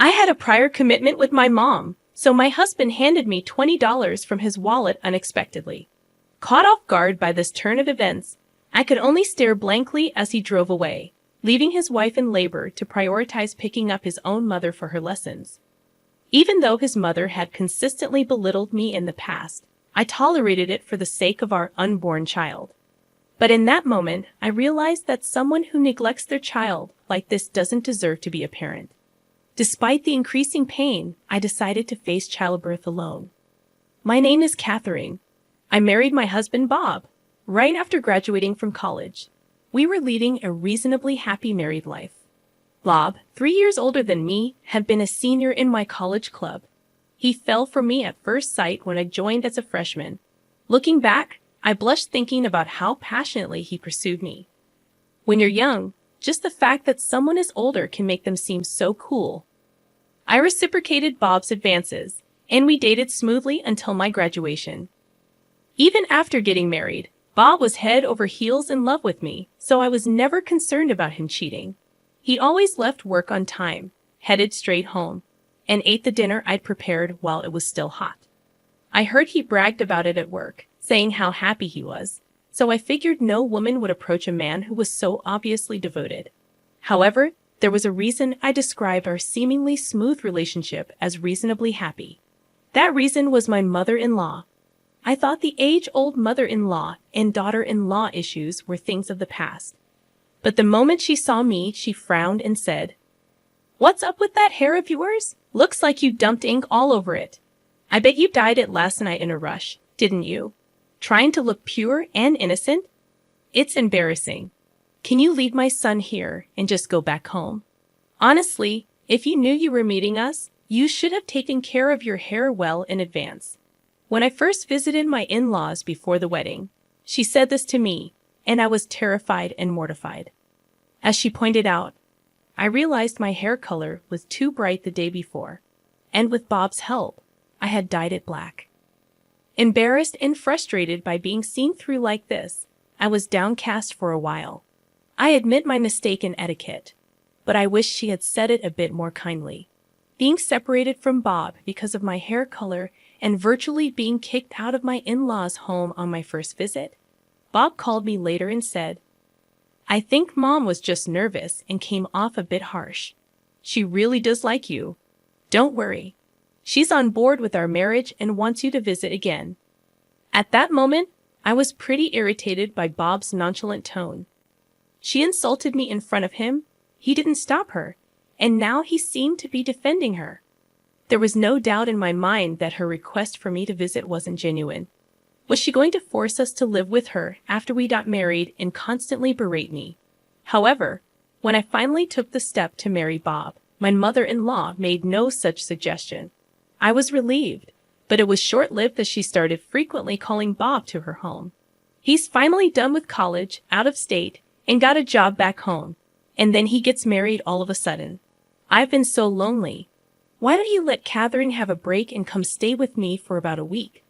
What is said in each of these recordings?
I had a prior commitment with my mom, so my husband handed me $20 from his wallet unexpectedly. Caught off guard by this turn of events, I could only stare blankly as he drove away, leaving his wife in labor to prioritize picking up his own mother for her lessons. Even though his mother had consistently belittled me in the past, I tolerated it for the sake of our unborn child. But in that moment, I realized that someone who neglects their child like this doesn't deserve to be a parent. Despite the increasing pain, I decided to face childbirth alone. My name is Catherine. I married my husband Bob right after graduating from college. We were leading a reasonably happy married life. Bob, 3 years older than me, had been a senior in my college club. He fell for me at first sight when I joined as a freshman. Looking back, I blushed thinking about how passionately he pursued me. When you're young, just the fact that someone is older can make them seem so cool. I reciprocated Bob's advances, and we dated smoothly until my graduation. Even after getting married, Bob was head over heels in love with me, so I was never concerned about him cheating. He always left work on time, headed straight home, and ate the dinner I'd prepared while it was still hot. I heard he bragged about it at work, saying how happy he was, so I figured no woman would approach a man who was so obviously devoted. However, there was a reason I described our seemingly smooth relationship as reasonably happy. That reason was my mother-in-law. I thought the age-old mother-in-law and daughter-in-law issues were things of the past. But the moment she saw me, she frowned and said, "What's up with that hair of yours? Looks like you dumped ink all over it. I bet you dyed it last night in a rush, didn't you? Trying to look pure and innocent? It's embarrassing. Can you leave my son here and just go back home? Honestly, if you knew you were meeting us, you should have taken care of your hair well in advance." When I first visited my in-laws before the wedding, she said this to me, and I was terrified and mortified. As she pointed out, I realized my hair color was too bright the day before, and with Bob's help, I had dyed it black. Embarrassed and frustrated by being seen through like this, I was downcast for a while. I admit my mistake in etiquette, but I wish she had said it a bit more kindly. Being separated from Bob because of my hair color and virtually being kicked out of my in-laws' home on my first visit, Bob called me later and said, "I think Mom was just nervous and came off a bit harsh. She really does like you. Don't worry. She's on board with our marriage and wants you to visit again." At that moment, I was pretty irritated by Bob's nonchalant tone. She insulted me in front of him, he didn't stop her, and now he seemed to be defending her. There was no doubt in my mind that her request for me to visit wasn't genuine. Was she going to force us to live with her after we got married and constantly berate me? However, when I finally took the step to marry Bob, my mother-in-law made no such suggestion. I was relieved, but it was short-lived as she started frequently calling Bob to her home. He's finally done with college, out of state, and got a job back home, and then he gets married all of a sudden. I've been so lonely. Why don't you let Catherine have a break and come stay with me for about a week?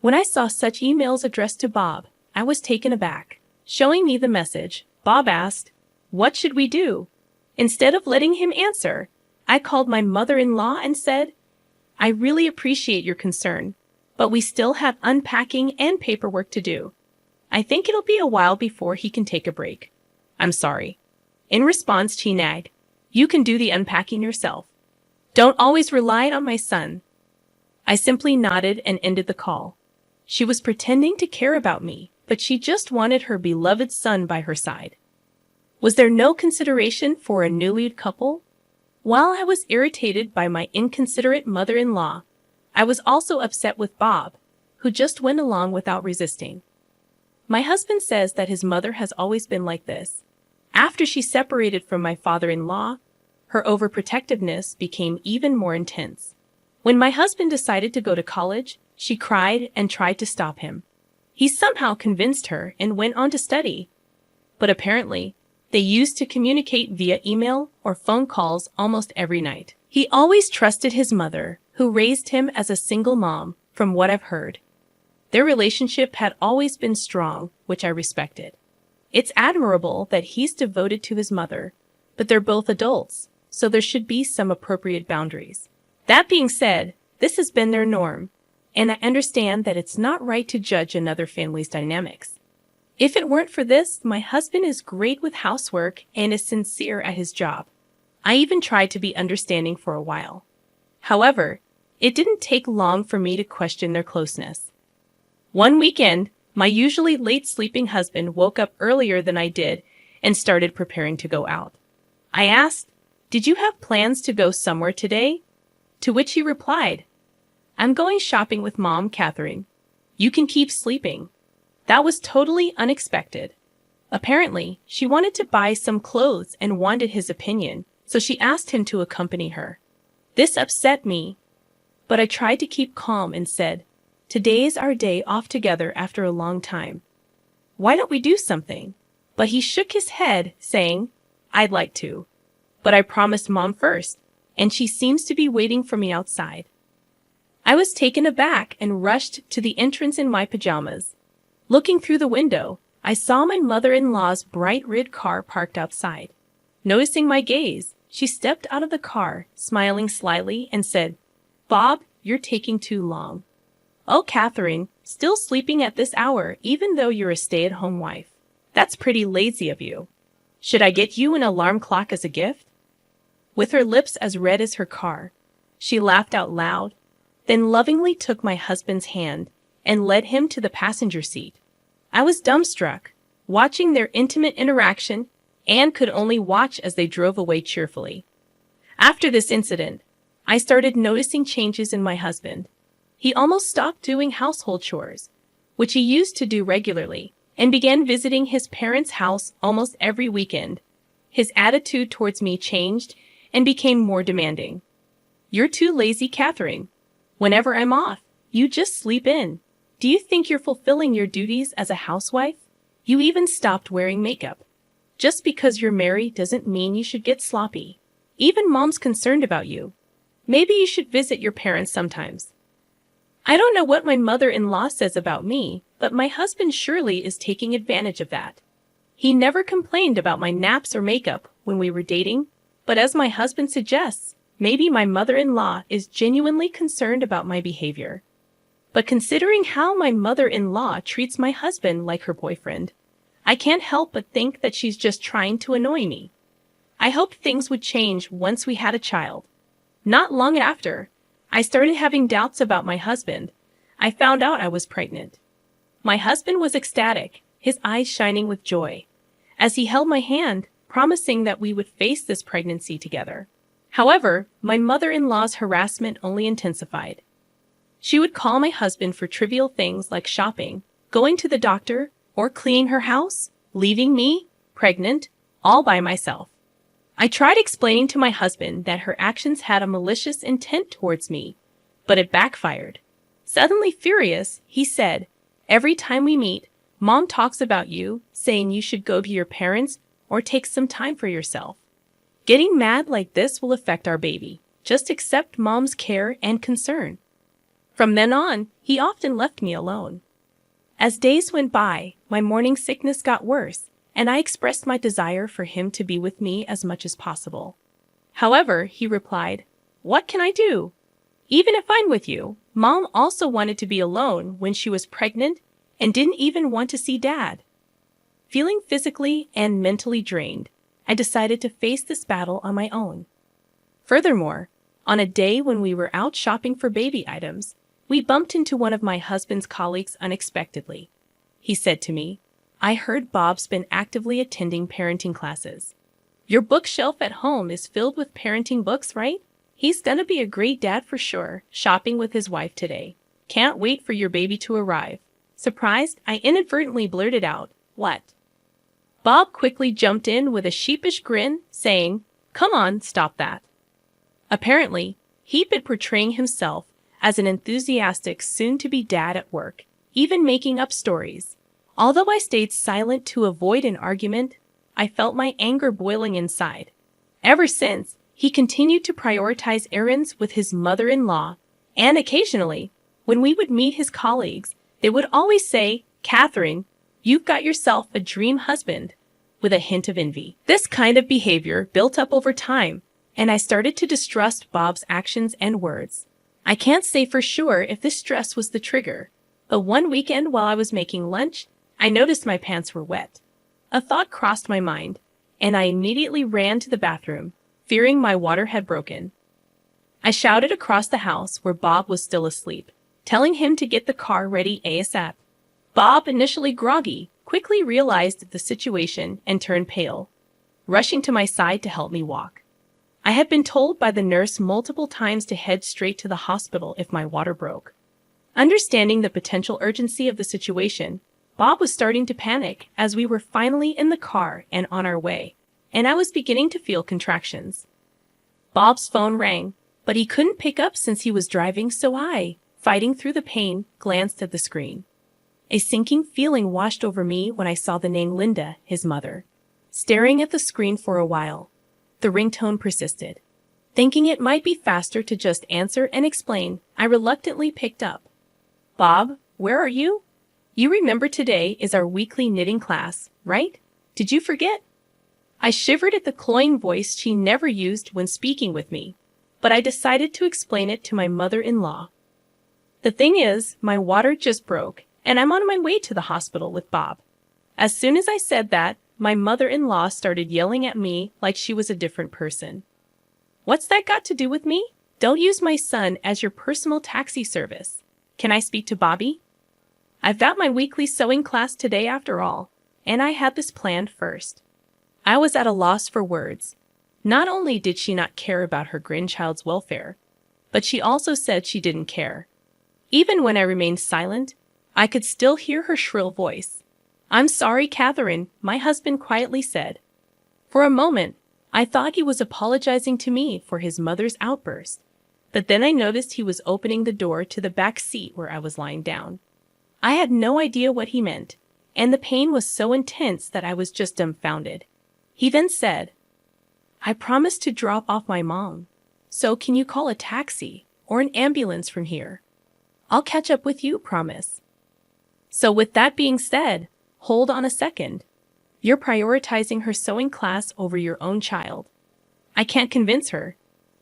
When I saw such emails addressed to Bob, I was taken aback. Showing me the message, Bob asked, "What should we do?" Instead of letting him answer, I called my mother-in-law and said, "I really appreciate your concern, but we still have unpacking and paperwork to do. I think it'll be a while before he can take a break. I'm sorry." In response, she nagged, "You can do the unpacking yourself. Don't always rely on my son." I simply nodded and ended the call. She was pretending to care about me, but she just wanted her beloved son by her side. Was there no consideration for a newlywed couple? While I was irritated by my inconsiderate mother-in-law, I was also upset with Bob, who just went along without resisting. My husband says that his mother has always been like this. After she separated from my father-in-law, her overprotectiveness became even more intense. When my husband decided to go to college, she cried and tried to stop him. He somehow convinced her and went on to study. But apparently, they used to communicate via email or phone calls almost every night. He always trusted his mother, who raised him as a single mom, from what I've heard. Their relationship had always been strong, which I respected. It's admirable that he's devoted to his mother, but they're both adults, so there should be some appropriate boundaries. That being said, this has been their norm, and I understand that it's not right to judge another family's dynamics. If it weren't for this, my husband is great with housework and is sincere at his job. I even tried to be understanding for a while. However, it didn't take long for me to question their closeness. One weekend, my usually late sleeping husband woke up earlier than I did and started preparing to go out. I asked, "Did you have plans to go somewhere today?" To which he replied, "I'm going shopping with Mom, Catherine. You can keep sleeping." That was totally unexpected. Apparently, she wanted to buy some clothes and wanted his opinion, so she asked him to accompany her. This upset me, but I tried to keep calm and said, "Today's our day off together after a long time. Why don't we do something?" But he shook his head, saying, "I'd like to, but I promised Mom first, and she seems to be waiting for me outside." I was taken aback and rushed to the entrance in my pajamas. Looking through the window, I saw my mother-in-law's bright red car parked outside. Noticing my gaze, she stepped out of the car, smiling slyly, and said, "Bob, you're taking too long." "Oh, Catherine, still sleeping at this hour even though you're a stay-at-home wife. That's pretty lazy of you. Should I get you an alarm clock as a gift?" With her lips as red as her car, she laughed out loud, then lovingly took my husband's hand and led him to the passenger seat. I was dumbstruck, watching their intimate interaction, and could only watch as they drove away cheerfully. After this incident, I started noticing changes in my husband. He almost stopped doing household chores, which he used to do regularly, and began visiting his parents' house almost every weekend. His attitude towards me changed and became more demanding. "You're too lazy, Catherine. Whenever I'm off, you just sleep in. Do you think you're fulfilling your duties as a housewife? You even stopped wearing makeup. Just because you're married doesn't mean you should get sloppy. Even Mom's concerned about you. Maybe you should visit your parents sometimes." I don't know what my mother-in-law says about me, but my husband surely is taking advantage of that. He never complained about my naps or makeup when we were dating, but as my husband suggests, maybe my mother-in-law is genuinely concerned about my behavior. But considering how my mother-in-law treats my husband like her boyfriend, I can't help but think that she's just trying to annoy me. I hoped things would change once we had a child. Not long after, I started having doubts about my husband. I found out I was pregnant. My husband was ecstatic, his eyes shining with joy, as he held my hand, promising that we would face this pregnancy together. However, my mother-in-law's harassment only intensified. She would call my husband for trivial things like shopping, going to the doctor, or cleaning her house, leaving me, pregnant, all by myself. I tried explaining to my husband that her actions had a malicious intent towards me, but it backfired. Suddenly furious, he said, "Every time we meet, Mom talks about you, saying you should go to your parents or take some time for yourself. Getting mad like this will affect our baby. Just accept Mom's care and concern." From then on, he often left me alone. As days went by, my morning sickness got worse, and I expressed my desire for him to be with me as much as possible. However, he replied, "What can I do? Even if I'm with you, Mom also wanted to be alone when she was pregnant and didn't even want to see Dad." Feeling physically and mentally drained, I decided to face this battle on my own. Furthermore, on a day when we were out shopping for baby items, we bumped into one of my husband's colleagues unexpectedly. He said to me, "I heard Bob's been actively attending parenting classes. Your bookshelf at home is filled with parenting books, right? He's gonna be a great dad for sure, shopping with his wife today. Can't wait for your baby to arrive." Surprised, I inadvertently blurted out, "What?" Bob quickly jumped in with a sheepish grin, saying, "Come on, stop that." Apparently, he'd been portraying himself as an enthusiastic soon-to-be dad at work, even making up stories. Although I stayed silent to avoid an argument, I felt my anger boiling inside. Ever since, he continued to prioritize errands with his mother-in-law, and occasionally, when we would meet his colleagues, they would always say, "Catherine, you've got yourself a dream husband," with a hint of envy. This kind of behavior built up over time, and I started to distrust Bob's actions and words. I can't say for sure if this stress was the trigger, but one weekend while I was making lunch, I noticed my pants were wet. A thought crossed my mind, and I immediately ran to the bathroom, fearing my water had broken. I shouted across the house where Bob was still asleep, telling him to get the car ready ASAP. Bob, initially groggy, quickly realized the situation and turned pale, rushing to my side to help me walk. I had been told by the nurse multiple times to head straight to the hospital if my water broke. Understanding the potential urgency of the situation, Bob was starting to panic as we were finally in the car and on our way, and I was beginning to feel contractions. Bob's phone rang, but he couldn't pick up since he was driving, so I, fighting through the pain, glanced at the screen. A sinking feeling washed over me when I saw the name Linda, his mother. Staring at the screen for a while, the ringtone persisted. Thinking it might be faster to just answer and explain, I reluctantly picked up. "Bob, where are you? You remember today is our weekly knitting class, right? Did you forget?" I shivered at the cloying voice she never used when speaking with me, but I decided to explain it to my mother-in-law. "The thing is, my water just broke, and I'm on my way to the hospital with Bob." As soon as I said that, my mother-in-law started yelling at me like she was a different person. "What's that got to do with me? Don't use my son as your personal taxi service. Can I speak to Bobby? I've got my weekly sewing class today after all, and I had this planned first." I was at a loss for words. Not only did she not care about her grandchild's welfare, but she also said she didn't care. Even when I remained silent, I could still hear her shrill voice. "I'm sorry, Catherine," my husband quietly said. For a moment, I thought he was apologizing to me for his mother's outburst, but then I noticed he was opening the door to the back seat where I was lying down. I had no idea what he meant, and the pain was so intense that I was just dumbfounded. He then said, "I promised to drop off my mom, so can you call a taxi or an ambulance from here? I'll catch up with you, promise." So with that being said, hold on a second. You're prioritizing her sewing class over your own child. I can't convince her,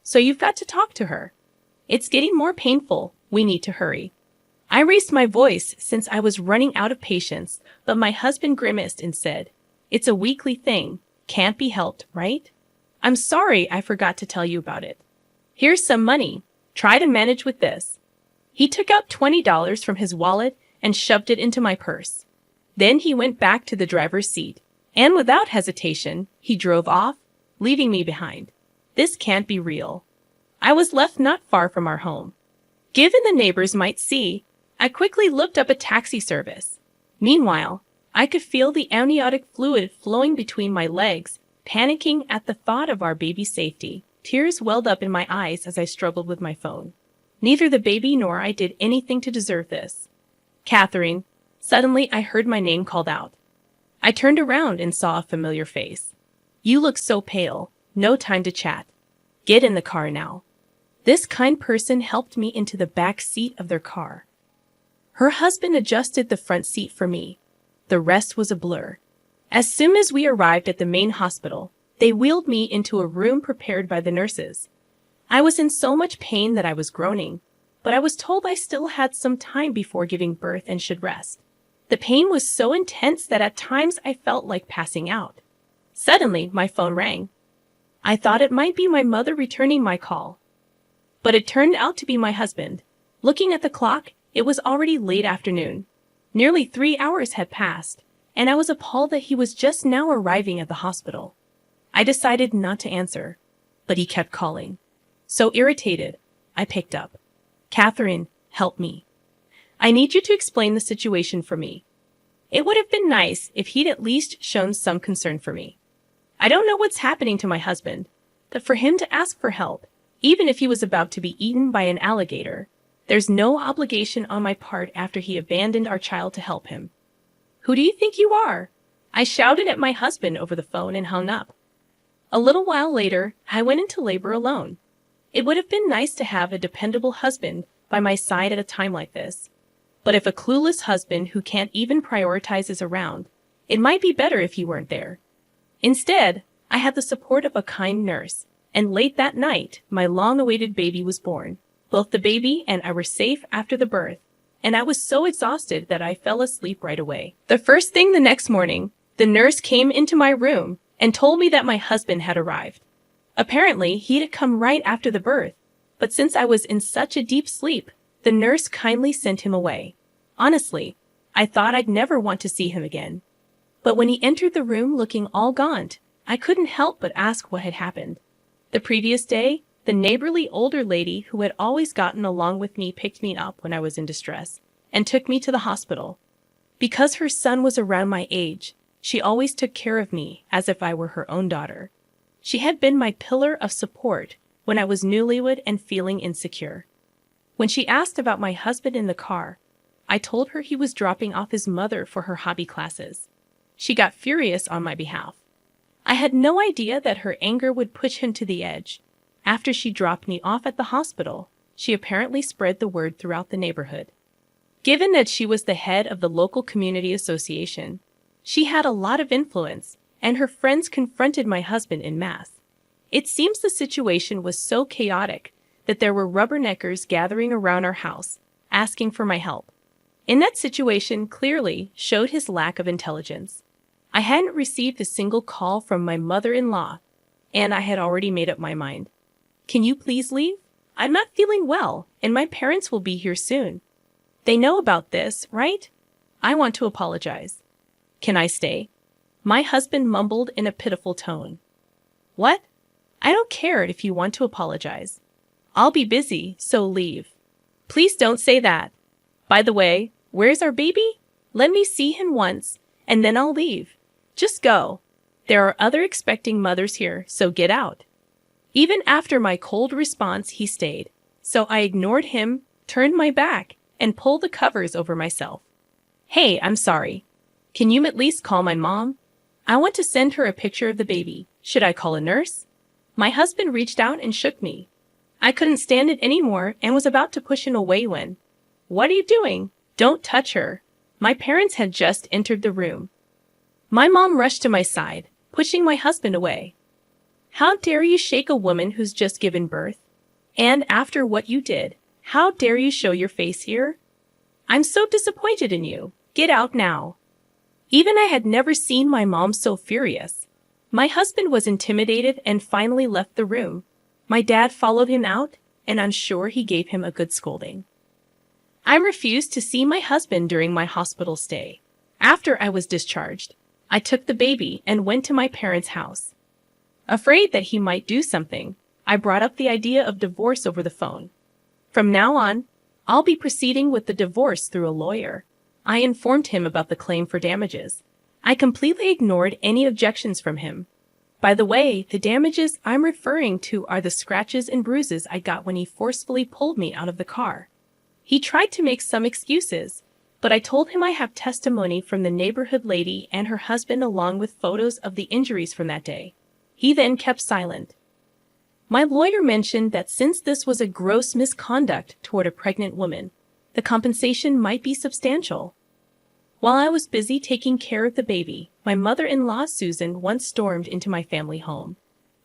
so you've got to talk to her. It's getting more painful. We need to hurry. I raised my voice since I was running out of patience, but my husband grimaced and said, "It's a weekly thing. Can't be helped, right? I'm sorry I forgot to tell you about it. Here's some money. Try to manage with this." He took out $20 from his wallet and shoved it into my purse. Then he went back to the driver's seat, and without hesitation, he drove off, leaving me behind. This can't be real. I was left not far from our home. Given the neighbors might see, I quickly looked up a taxi service. Meanwhile, I could feel the amniotic fluid flowing between my legs, panicking at the thought of our baby's safety. Tears welled up in my eyes as I struggled with my phone. Neither the baby nor I did anything to deserve this. "Catherine." Suddenly, I heard my name called out. I turned around and saw a familiar face. "You look so pale. No time to chat. Get in the car now." This kind person helped me into the back seat of their car. Her husband adjusted the front seat for me. The rest was a blur. As soon as we arrived at the main hospital, they wheeled me into a room prepared by the nurses. I was in so much pain that I was groaning, but I was told I still had some time before giving birth and should rest. The pain was so intense that at times I felt like passing out. Suddenly, my phone rang. I thought it might be my mother returning my call, but it turned out to be my husband. Looking at the clock, it was already late afternoon. Nearly 3 hours had passed, and I was appalled that he was just now arriving at the hospital. I decided not to answer, but he kept calling. So irritated, I picked up. "Catherine, help me. I need you to explain the situation for me." It would have been nice if he'd at least shown some concern for me. I don't know what's happening to my husband, but for him to ask for help, even if he was about to be eaten by an alligator, there's no obligation on my part after he abandoned our child to help him. "Who do you think you are?" I shouted at my husband over the phone and hung up. A little while later, I went into labor alone. It would have been nice to have a dependable husband by my side at a time like this. But if a clueless husband who can't even prioritize is around, it might be better if he weren't there. Instead, I had the support of a kind nurse, And late that night, my long-awaited baby was born. Both the baby and I were safe after the birth, and I was so exhausted that I fell asleep right away. The first thing the next morning, the nurse came into my room and told me that my husband had arrived. Apparently, he had come right after the birth, but since I was in such a deep sleep, the nurse kindly sent him away. Honestly, I thought I'd never want to see him again. But when he entered the room looking all gaunt, I couldn't help but ask what had happened. The previous day, the neighborly older lady who had always gotten along with me picked me up when I was in distress and took me to the hospital. Because her son was around my age, she always took care of me as if I were her own daughter. She had been my pillar of support when I was newlywed and feeling insecure. When she asked about my husband in the car, I told her he was dropping off his mother for her hobby classes. She got furious on my behalf. I had no idea that her anger would push him to the edge. After she dropped me off at the hospital, she apparently spread the word throughout the neighborhood. Given that she was the head of the local community association, she had a lot of influence, and her friends confronted my husband en masse. It seems the situation was so chaotic that there were rubberneckers gathering around our house, asking for my help. In that situation clearly showed his lack of intelligence. I hadn't received a single call from my mother-in-law, and I had already made up my mind. Can you please leave? I'm not feeling well, and my parents will be here soon. They know about this, right? I want to apologize. Can I stay? My husband mumbled in a pitiful tone. What? I don't care if you want to apologize. I'll be busy, so leave. Please don't say that. By the way, where's our baby? Let me see him once, and then I'll leave. Just go. There are other expecting mothers here, so get out. Even after my cold response, he stayed. So I ignored him, turned my back, and pulled the covers over myself. Hey, I'm sorry. Can you at least call my mom? I want to send her a picture of the baby. Should I call a nurse? My husband reached out and shook me. I couldn't stand it anymore and was about to push him away when, "What are you doing? Don't touch her." My parents had just entered the room. My mom rushed to my side, pushing my husband away. How dare you shake a woman who's just given birth? And after what you did, how dare you show your face here? I'm so disappointed in you. Get out now. Even I had never seen my mom so furious. My husband was intimidated and finally left the room. My dad followed him out, and I'm sure he gave him a good scolding. I refused to see my husband during my hospital stay. After I was discharged, I took the baby and went to my parents' house. Afraid that he might do something, I brought up the idea of divorce over the phone. From now on, I'll be proceeding with the divorce through a lawyer. I informed him about the claim for damages. I completely ignored any objections from him. By the way, the damages I'm referring to are the scratches and bruises I got when he forcefully pulled me out of the car. He tried to make some excuses, but I told him I have testimony from the neighborhood lady and her husband along with photos of the injuries from that day. He then kept silent. My lawyer mentioned that since this was a gross misconduct toward a pregnant woman, the compensation might be substantial. While I was busy taking care of the baby, my mother-in-law Susan once stormed into my family home.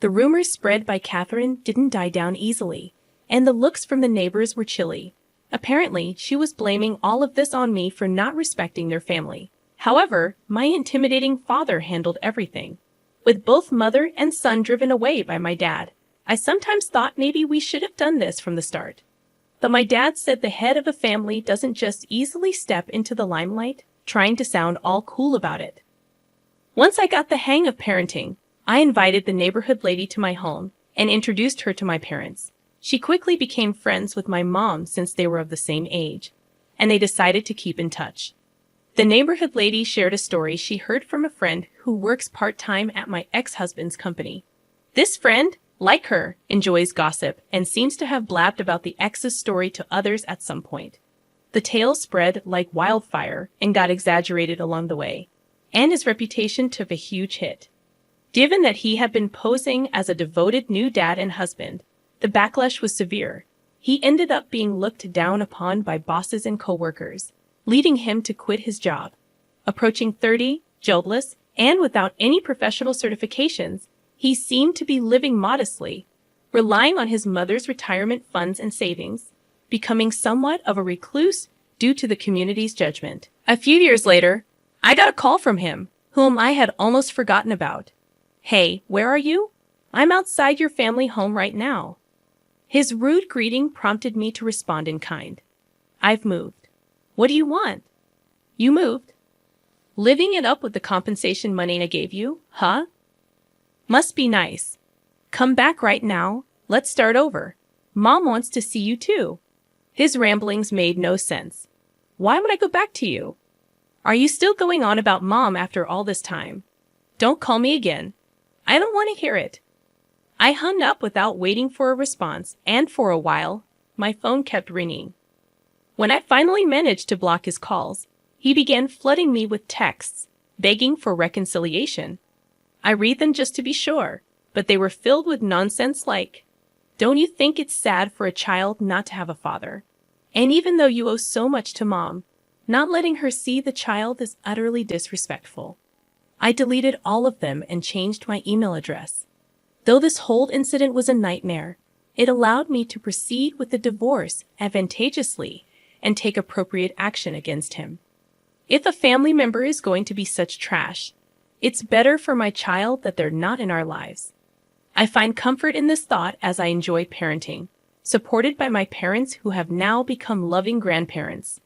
The rumors spread by Catherine didn't die down easily, and the looks from the neighbors were chilly. Apparently, she was blaming all of this on me for not respecting their family. However, my intimidating father handled everything. With both mother and son driven away by my dad, I sometimes thought maybe we should have done this from the start. But my dad said the head of a family doesn't just easily step into the limelight, trying to sound all cool about it. Once I got the hang of parenting, I invited the neighborhood lady to my home and introduced her to my parents. She quickly became friends with my mom since they were of the same age, and they decided to keep in touch. The neighborhood lady shared a story she heard from a friend who works part-time at my ex-husband's company. This friend, like her, enjoys gossip and seems to have blabbed about the ex's story to others at some point. The tale spread like wildfire and got exaggerated along the way, and his reputation took a huge hit. Given that he had been posing as a devoted new dad and husband, the backlash was severe. He ended up being looked down upon by bosses and coworkers, leading him to quit his job. Approaching 30, jobless, and without any professional certifications, he seemed to be living modestly, relying on his mother's retirement funds and savings, becoming somewhat of a recluse due to the community's judgment. A few years later, I got a call from him, whom I had almost forgotten about. "Hey, where are you? I'm outside your family home right now." His rude greeting prompted me to respond in kind. "I've moved." "What do you want?" "You moved. Living it up with the compensation money I gave you, huh? Must be nice. Come back right now. Let's start over. Mom wants to see you too." His ramblings made no sense. Why would I go back to you? Are you still going on about Mom after all this time? Don't call me again. I don't want to hear it. I hung up without waiting for a response, and for a while, my phone kept ringing. When I finally managed to block his calls, he began flooding me with texts, begging for reconciliation. I read them just to be sure, but they were filled with nonsense like, "Don't you think it's sad for a child not to have a father? And even though you owe so much to Mom, not letting her see the child is utterly disrespectful." I deleted all of them and changed my email address. Though this whole incident was a nightmare, it allowed me to proceed with the divorce advantageously and take appropriate action against him. If a family member is going to be such trash, it's better for my child that they're not in our lives. I find comfort in this thought as I enjoy parenting, supported by my parents who have now become loving grandparents.